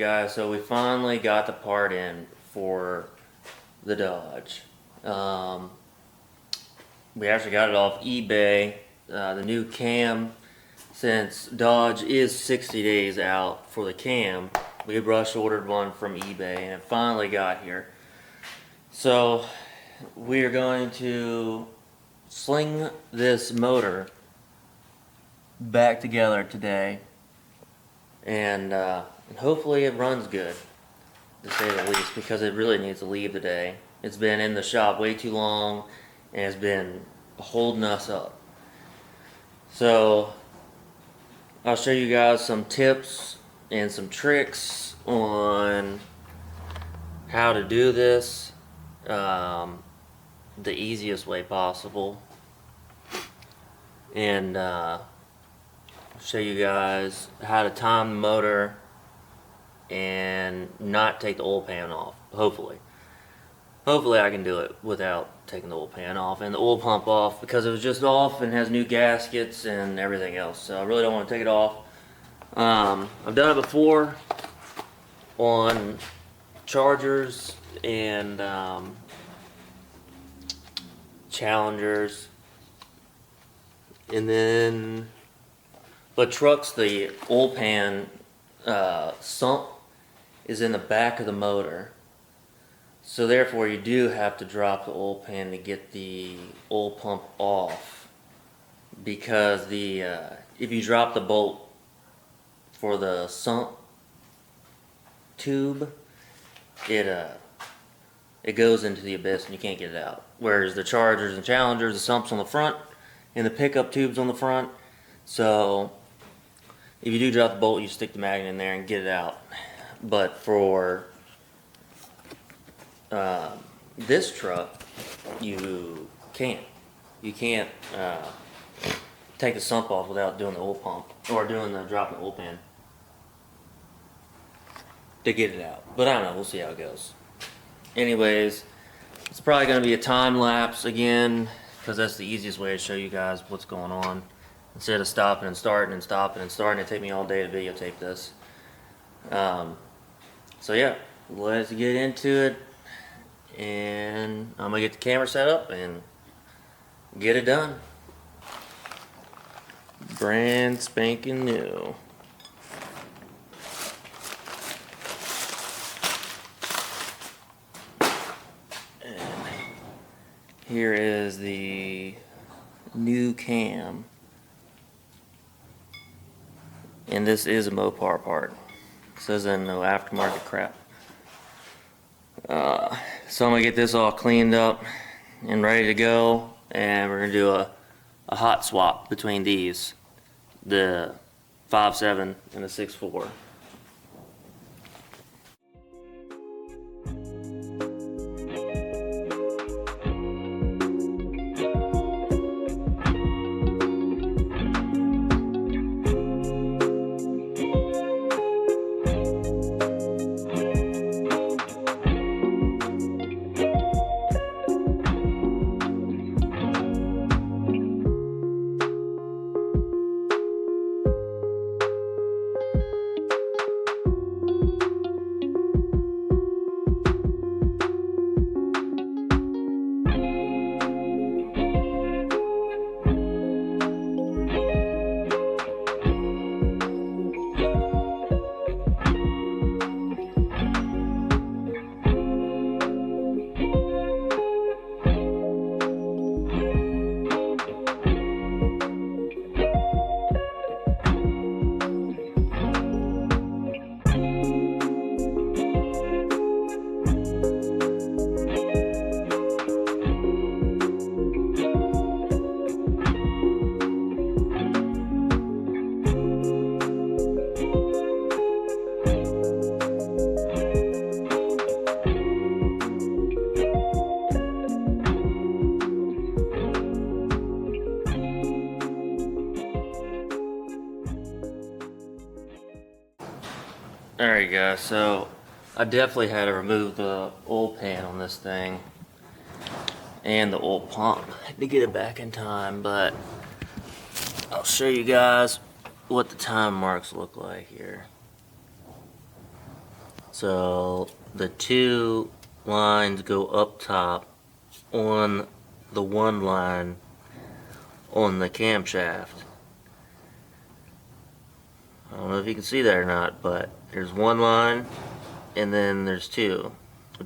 guys, so we finally got the part in for the Dodge. We actually got it off eBay. The new cam, since Dodge is 60 days out for the cam, we rush ordered one from eBay and it finally got here. So we are going to sling this motor back together today, and hopefully it runs good, to say the least, because it really needs to leave today. It's been in the shop way too long and it's been holding us up. So I'll show you guys some tips and some tricks on how to do this the easiest way possible, and show you guys how to time the motor and not take the oil pan off. Hopefully I can do it without taking the oil pan off and the oil pump off, because it was just off and has new gaskets and everything else, so I really don't want to take it off. I've done it before on Chargers and Challengers, and then but trucks, the oil pan sump is in the back of the motor, so therefore you do have to drop the oil pan to get the oil pump off, because the if you drop the bolt for the sump tube, it goes into the abyss and you can't get it out. Whereas the Chargers and Challengers, the sump's on the front and the pickup tube's on the front. So if you do drop the bolt, you stick the magnet in there and get it out. But for this truck, you can't. You can't take the sump off without doing the oil pump or dropping the oil pan to get it out. But I don't know, we'll see how it goes. Anyways, it's probably going to be a time lapse again, because that's the easiest way to show you guys what's going on. Instead of stopping and starting and stopping and starting, it'd take me all day to videotape this. So yeah, let's get into it, and I'm going to get the camera set up and get it done. Brand spanking new. Here is the new cam, and this is a Mopar part. It says in no aftermarket crap. So I'm gonna get this all cleaned up and ready to go, and we're gonna do a hot swap between these, the 5.7 and the 6.4. Alright guys, so I definitely had to remove the oil pan on this thing and the oil pump to get it back in time, but I'll show you guys what the time marks look like here. So the two lines go up top on the one line on the camshaft. I don't know if you can see that or not, but there's one line and then there's two.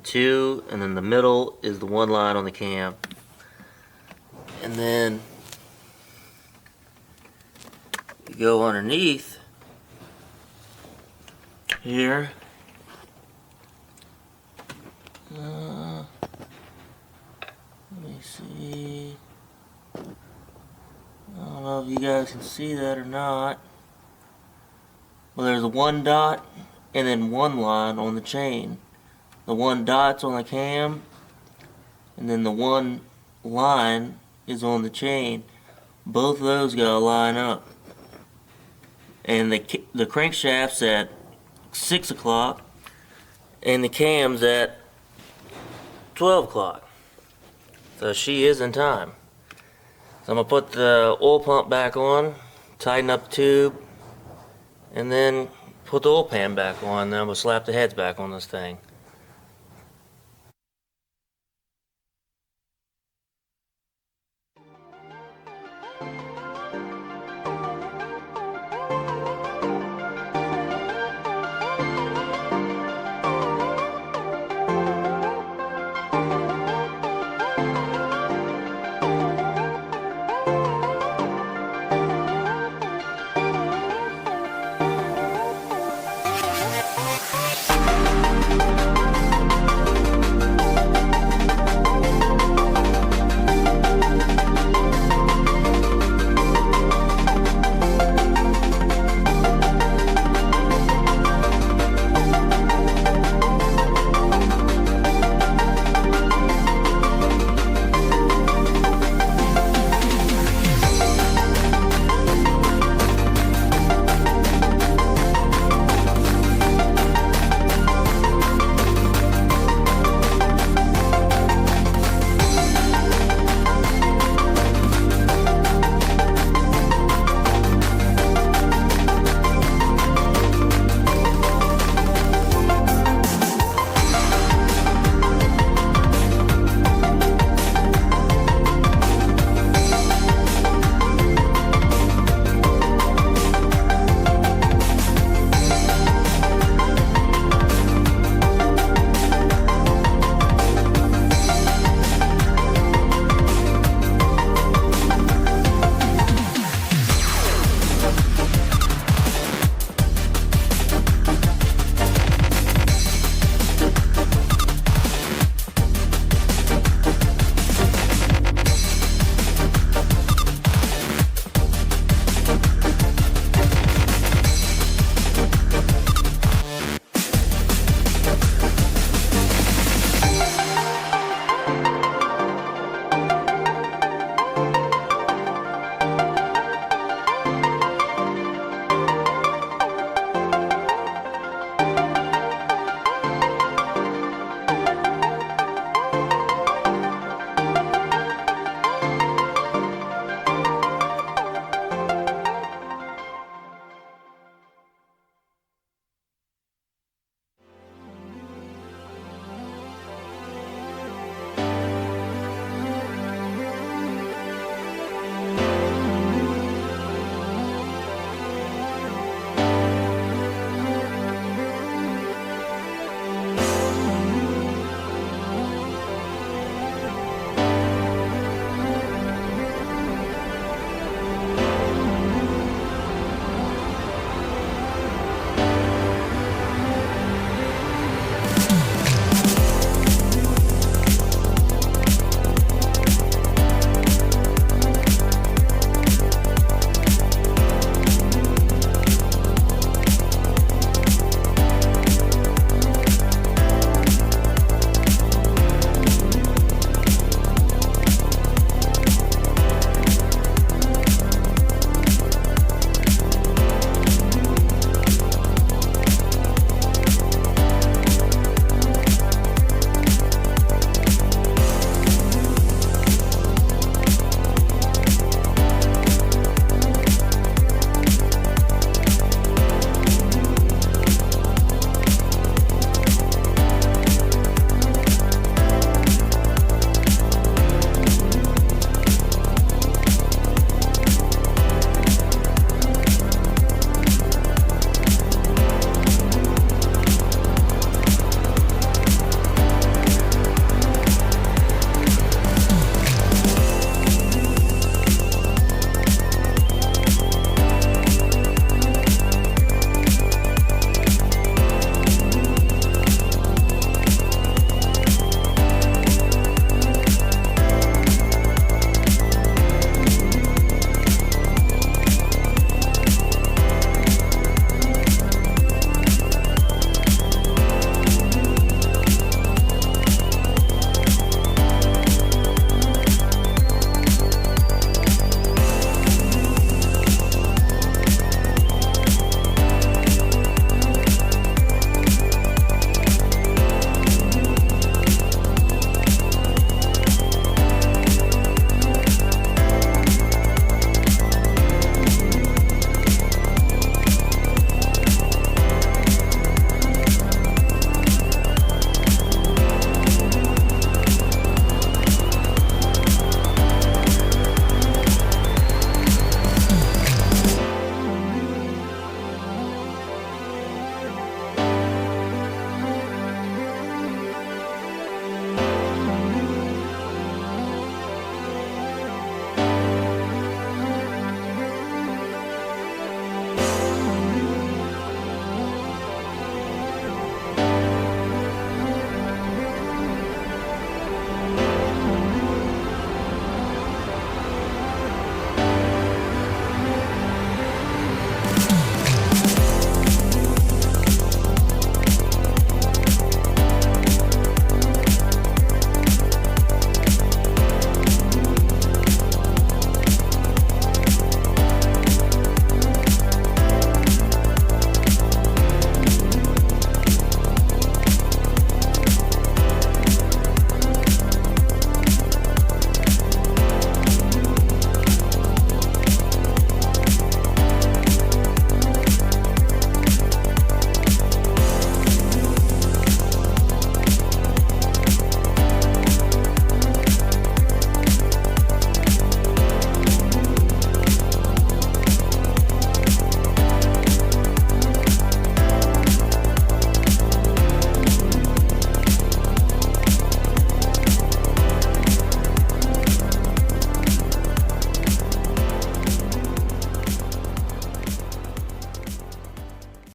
Two, and then the middle is the one line on the cam. And then you go underneath here. Let me see. I don't know if you guys can see that or not. Well, there's a one dot and then one line on the chain. The one dot's on the cam, and then the one line is on the chain. Both of those gotta line up. And the crankshaft's at 6 o'clock, and the cam's at 12 o'clock. So she is in time. So I'm gonna put the oil pump back on, tighten up the tube, and then put the oil pan back on. Then I'm gonna slap the heads back on this thing.